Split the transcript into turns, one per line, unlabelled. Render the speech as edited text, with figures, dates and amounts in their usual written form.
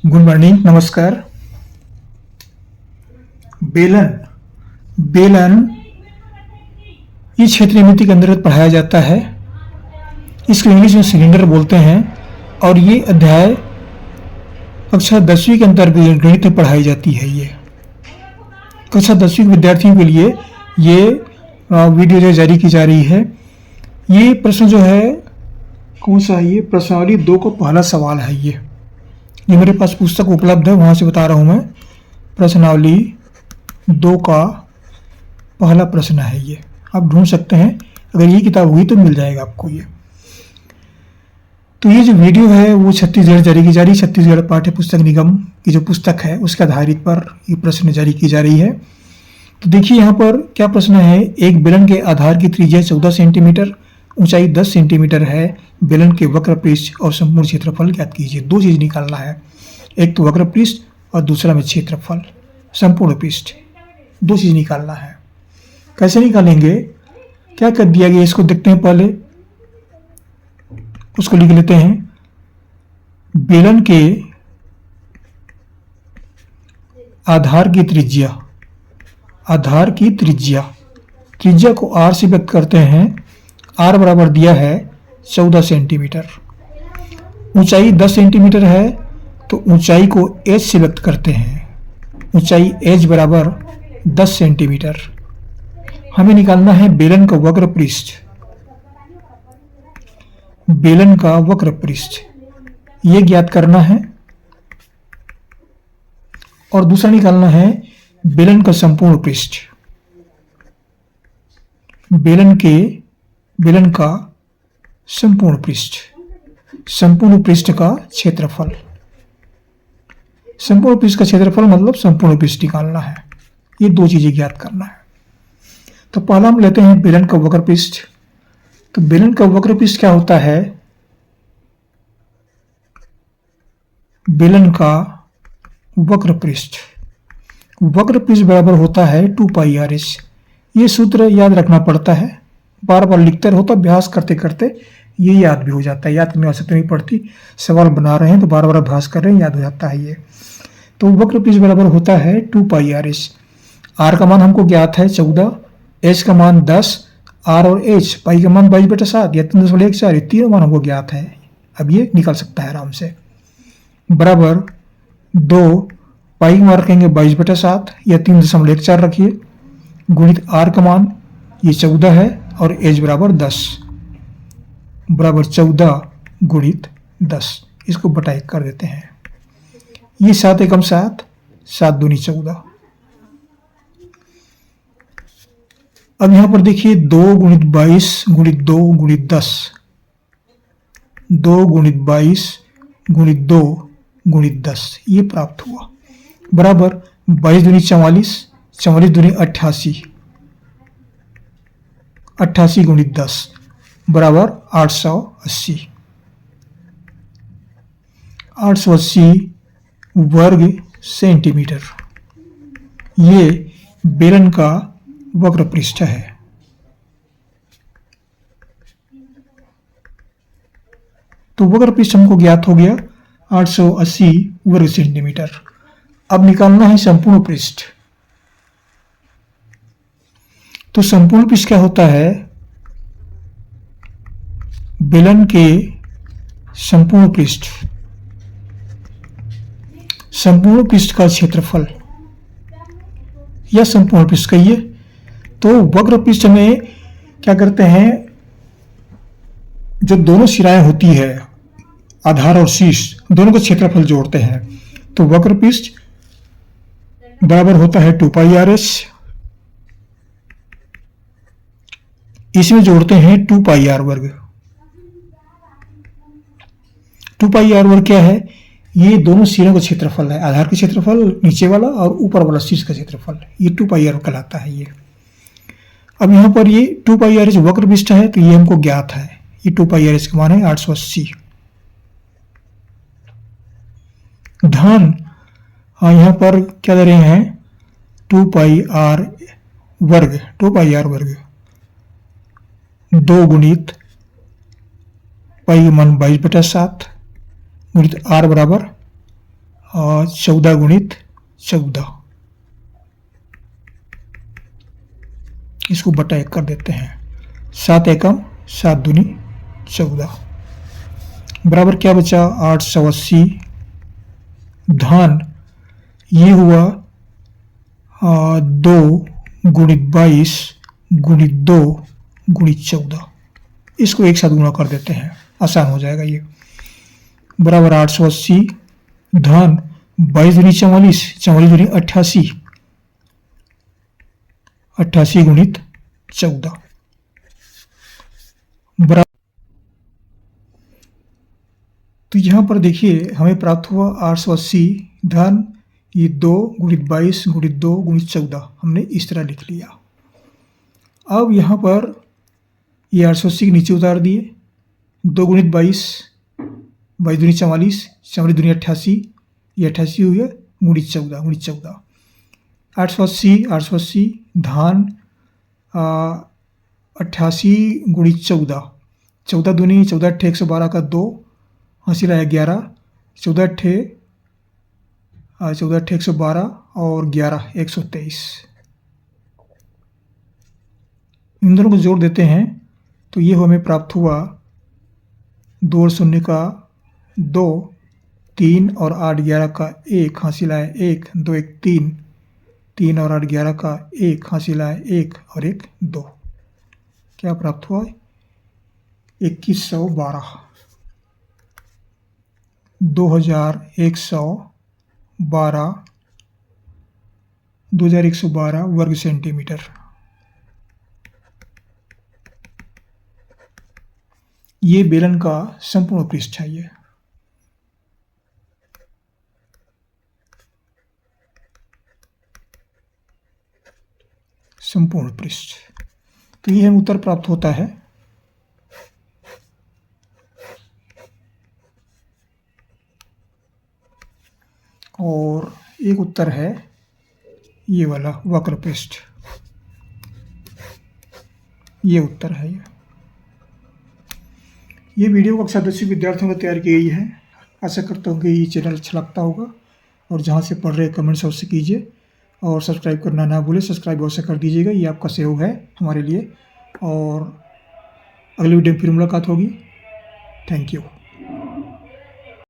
Good morning, नमस्कार। बेलन बेलन ये क्षेत्रीय मिति के अंतर्गत पढ़ाया जाता है। इसको इंग्लिश में सिलेंडर बोलते हैं और ये अध्याय कक्षा 10वीं के अंतर्गत गणित में पढ़ाई जाती है। ये कक्षा 10वीं के विद्यार्थियों के लिए ये वीडियो जो जारी की जा रही है। ये प्रश्न जो है कौन सा है? ये प्रश्नावली 2 का पहला सवाल है। ये मेरे पास पुस्तक उपलब्ध है, वहाँ से बता रहा हूँ मैं। प्रश्नावली 2 का पहला प्रश्न है। ये आप ढूंढ सकते हैं, अगर ये किताब हुई तो मिल जाएगा आपको ये। तो ये जो वीडियो है वो छत्तीसगढ़ जारी की जा रही है। छत्तीसगढ़ पाठ्य पुस्तक निगम की जो पुस्तक है उसके आधारित पर ये प्रश्न जारी की जा रही है। तो देखिए यहाँ पर क्या प्रश्न है। एक बेलन के आधार की त्रिज्या 14 सेंटीमीटर, ऊंचाई 10 सेंटीमीटर है। बेलन के वक्र पृष्ठ और संपूर्ण क्षेत्रफल ज्ञात कीजिए। 2 चीज निकालना है, एक तो वक्र पृष्ठ और दूसरा में क्षेत्रफल, संपूर्ण पृष्ठ। 2 चीज निकालना है। कैसे निकालेंगे, क्या कर दिया गया इसको देखते हैं। पहले उसको लिख लेते हैं। बेलन के आधार की त्रिज्या, आधार की त्रिज्या को r से व्यक्त करते हैं। r बराबर दिया है 14 सेंटीमीटर। ऊंचाई 10 सेंटीमीटर है तो ऊंचाई को h से व्यक्त करते हैं। ऊंचाई h बराबर 10 सेंटीमीटर। हमें निकालना है बेलन का वक्र पृष्ठ। बेलन का वक्र पृष्ठ ये ज्ञात करना है। और दूसरा निकालना है बेलन का संपूर्ण पृष्ठ। बेलन का संपूर्ण पृष्ठ, संपूर्ण पृष्ठ का क्षेत्रफल। संपूर्ण पृष्ठ का क्षेत्रफल मतलब संपूर्ण पृष्ठ निकालना है। ये 2 चीजें ज्ञात करना है। तो पहला हम लेते हैं बेलन का वक्र पृष्ठ। तो बेलन का वक्र पृष्ठ क्या होता है? बेलन का वक्र पृष्ठ बराबर होता है 2 पाई r s। ये सूत्र याद रखना पड़ता है, बार बार लिखते रहो तो अभ्यास करते करते ये याद भी हो जाता है। याद करने की आवश्यकता नहीं पड़ती, सवाल बना रहे हैं तो बार बार अभ्यास कर रहे हैं, याद हो जाता है ये। तो वक्र पृष्ठ बराबर होता है 2 पाई r s। r का मान हमको ज्ञात है 14, h का मान 10, r और h, पाई का मान 22/7 या 3.14, ये तीनों मान हमको ज्ञात है। अब ये निकल सकता है आराम से। बराबर 2 पाई मान रखेंगे 22/7 या 3.14 रखिए, गुणित r का मान ये 14 है और h बराबर 10, बराबर 14 गुणित 10। इसको बटा 1 कर देते हैं। ये 7 एकम 7, 7 दूनी 14। अब यहां पर देखिए 2 गुणित 22 गुणित 2 गुणित 10, 2 गुणित 22 गुणित 2 गुणित 10 ये प्राप्त हुआ। बराबर 22 दूनी 44, 44 दूनी 88, 88 गुणित 10 बराबर 880, 880 वर्ग सेंटीमीटर। ये बेलन का वक्र पृष्ठ है। तो वक्र पृष्ठ हमको ज्ञात हो गया 880 वर्ग सेंटीमीटर। अब निकालना है संपूर्ण पृष्ठ। तो संपूर्ण पृष्ठ क्या होता है? बेलन के संपूर्ण पृष्ठ का क्षेत्रफल या संपूर्ण पृष्ठ कहिए। तो वक्र पृष्ठ में क्या करते हैं, जो दोनों सिराएं होती है, आधार और शीर्ष, दोनों का क्षेत्रफल जोड़ते हैं। तो वक्र पृष्ठ बराबर होता है 2 पाई r s। इसमें जोड़ते हैं 2 पाई r वर्ग। 2 पाई r वर्ग क्या है? ये दोनों सिरों का क्षेत्रफल है, आधार का क्षेत्रफल नीचे वाला और ऊपर वाला शीर्ष का क्षेत्रफल। ये 2 पाई r कहलाता है ये। अब यहां पर ये 2 पाई r s वक्र पृष्ठ है तो ये हमको ज्ञात है। ये 2 पाई r s का मान है 880। धन यहाँ पर क्या दे रहे हैं? 2 पाई r वर्ग, 2 पाई r वर्ग 2 गुणित पाई मान 22/7 गुणित r बराबर 14 गुणित 14, इसको बटा 1 कर देते हैं। 7 एकम 7 दूनी 14 बराबर क्या बचा 880 धन ये हुआ 2 गुणित 22 गुणित 2 गुणित 14, इसको एक साथ गुणा कर देते हैं, आसान हो जाएगा ये। बराबर 880 धन 22 दूनी 44, 44 दूनी 88, 88 गुणित 14 बराबर। तो यहां पर देखिए हमें प्राप्त हुआ 880 धन ये 2 गुणित 22 गुणित 2 गुणित 14, हमने इस तरह लिख लिया। अब यहाँ पर ये 880 के नीचे उतार दिए, 2 गुणित 22, 22 दूनी 44, 44 दूनी 88, ये 88 हुई है गुणित 14 गुणित 14, 880 धन 88 गुणित 14, 14 दूनी 14 अट्ठे 112 का 2, हासिल आया 11, 14 अट्ठे 112 और 11 123, इन दोनों को जोड़ देते हैं तो ये हमें प्राप्त हुआ 2 और 0 का 2, 3 और 8 11 का 1, हासिल आया 1, 2 1 3, 3 और 8 11 का 1, हासिल आया 1 और 1 2, क्या प्राप्त हुआ 2112, 2112 वर्ग सेंटीमीटर। ये बेलन का संपूर्ण पृष्ठ है। ये संपूर्ण पृष्ठ, तो ये हमें उत्तर प्राप्त होता है। और एक उत्तर है ये वाला वक्र पृष्ठ, ये उत्तर है। ये वीडियो कक्षा 10वीं विद्यार्थियों को तैयार की गई है। आशा करता हूँ कि ये चैनल अच्छा लगता होगा और जहाँ से पढ़ रहे कमेंट्स अवश्य कीजिए और सब्सक्राइब करना ना भूलें, सब्सक्राइब अवश्य कर दीजिएगा, ये आपका सहयोग है हमारे लिए। और अगली वीडियो में फिर मुलाकात होगी। Thank you.